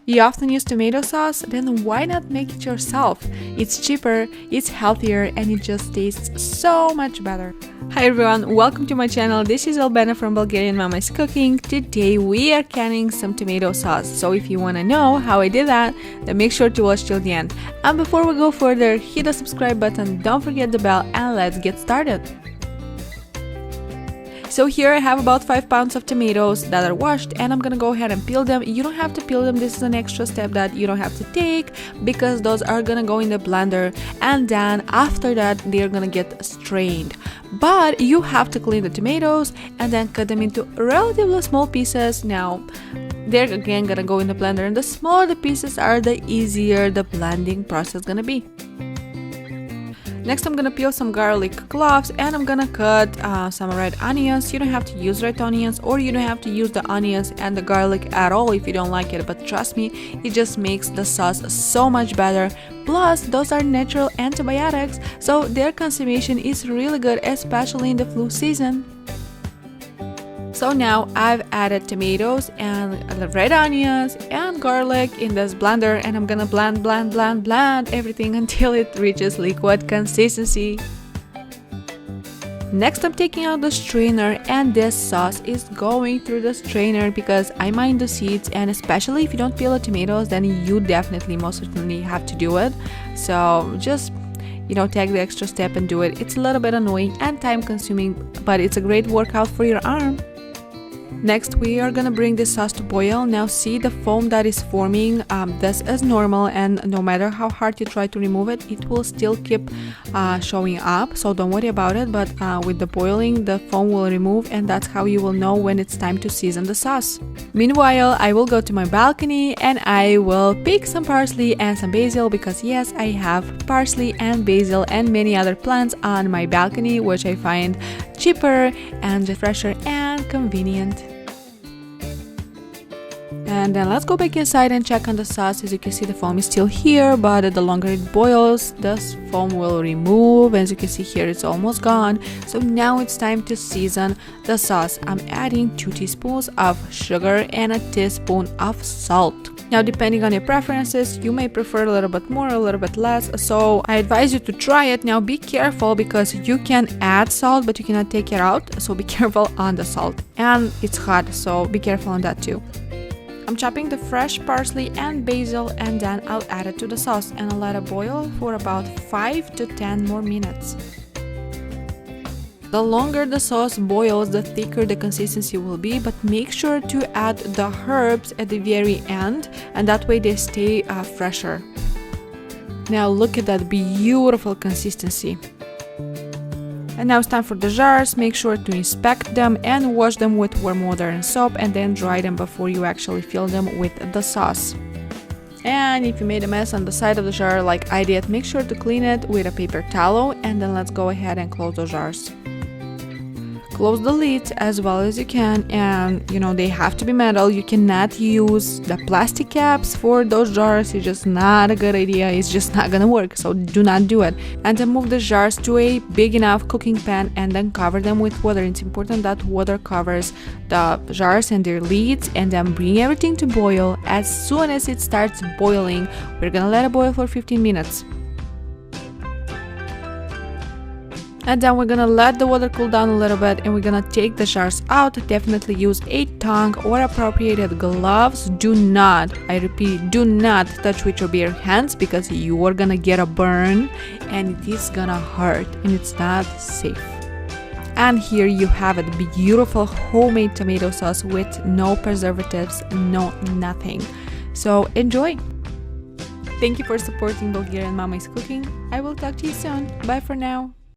You often use tomato sauce, then why not make it yourself? It's cheaper, it's healthier, and it just tastes so much better. Hi everyone, welcome to my channel. This is Albena from Bulgarian Mama's Cooking. Today we are canning some tomato sauce. So if you want to know how I did that, then make sure to watch till the end. And before we go further, hit the subscribe button, don't forget the bell, and let's get started. So here I have about 5 pounds of tomatoes that are washed, and I'm gonna go ahead and peel them. You don't have to peel them, this is an extra step that you don't have to take because those are gonna go in the blender, and then after that they're gonna get strained. But you have to clean the tomatoes and then cut them into relatively small pieces. Now they're again gonna go in the blender, and the smaller the pieces are, the easier the blending process gonna be. Next, I'm gonna peel some garlic cloves, and I'm gonna cut some red onions. You don't have to use red onions, or you don't have to use the onions and the garlic at all if you don't like it, but trust me, it just makes the sauce so much better. Plus, those are natural antibiotics, so their consumption is really good, especially in the flu season. So now I've added tomatoes and red onions and garlic in this blender, and I'm gonna blend everything until it reaches liquid consistency. Next, I'm taking out the strainer, and this sauce is going through the strainer because I mind the seeds, and especially if you don't peel the tomatoes, then you definitely most certainly have to do it. So just take the extra step and do it. It's a little bit annoying and time consuming, but it's a great workout for your arm. Next, we are gonna bring this sauce to boil. Now see the foam that is forming, this is normal, and no matter how hard you try to remove it, it will still keep showing up, so don't worry about it. But with the boiling, the foam will remove, and that's how you will know when it's time to season the sauce. Meanwhile, I will go to my balcony and I will pick some parsley and some basil, because yes, I have parsley and basil and many other plants on my balcony, which I find cheaper and fresher and convenient. And then let's go back inside and check on the sauce. As you can see, the foam is still here, but the longer it boils, this foam will remove. As you can see here, it's almost gone. So now it's time to season the sauce. I'm adding 2 teaspoons of sugar and a teaspoon of salt. Now, depending on your preferences, you may prefer a little bit more, a little bit less, so I advise you to try it. Now be careful, because you can add salt but you cannot take it out, so be careful on the salt. And it's hot, so be careful on that too. I'm chopping the fresh parsley and basil, and then I'll add it to the sauce, and I'll let it boil for about 5 to 10 more minutes. The longer the sauce boils, the thicker the consistency will be, but make sure to add the herbs at the very end, and that way they stay fresher. Now look at that beautiful consistency. And now it's time for the jars. Make sure to inspect them and wash them with warm water and soap, and then dry them before you actually fill them with the sauce. And if you made a mess on the side of the jar like I did, make sure to clean it with a paper towel, and then let's go ahead and close the jars. Close the lids as well as you can, and they have to be metal. You cannot use the plastic caps for those jars. It's just not a good idea. It's just not gonna work, so do not do it. And then move the jars to a big enough cooking pan, and then cover them with water. It's important that water covers the jars and their lids, and then bring everything to boil. As soon as it starts boiling, we're gonna let it boil for 15 minutes. And then we're gonna let the water cool down a little bit, and we're gonna take the jars out. Definitely use a tongue or appropriated gloves. Do not, I repeat, do not touch with your bare hands, because you are gonna get a burn and it is gonna hurt, and it's not safe. And here you have it, beautiful homemade tomato sauce with no preservatives, no nothing. So enjoy. Thank you for supporting Bulgarian Mama's Cooking. I will talk to you soon. Bye for now.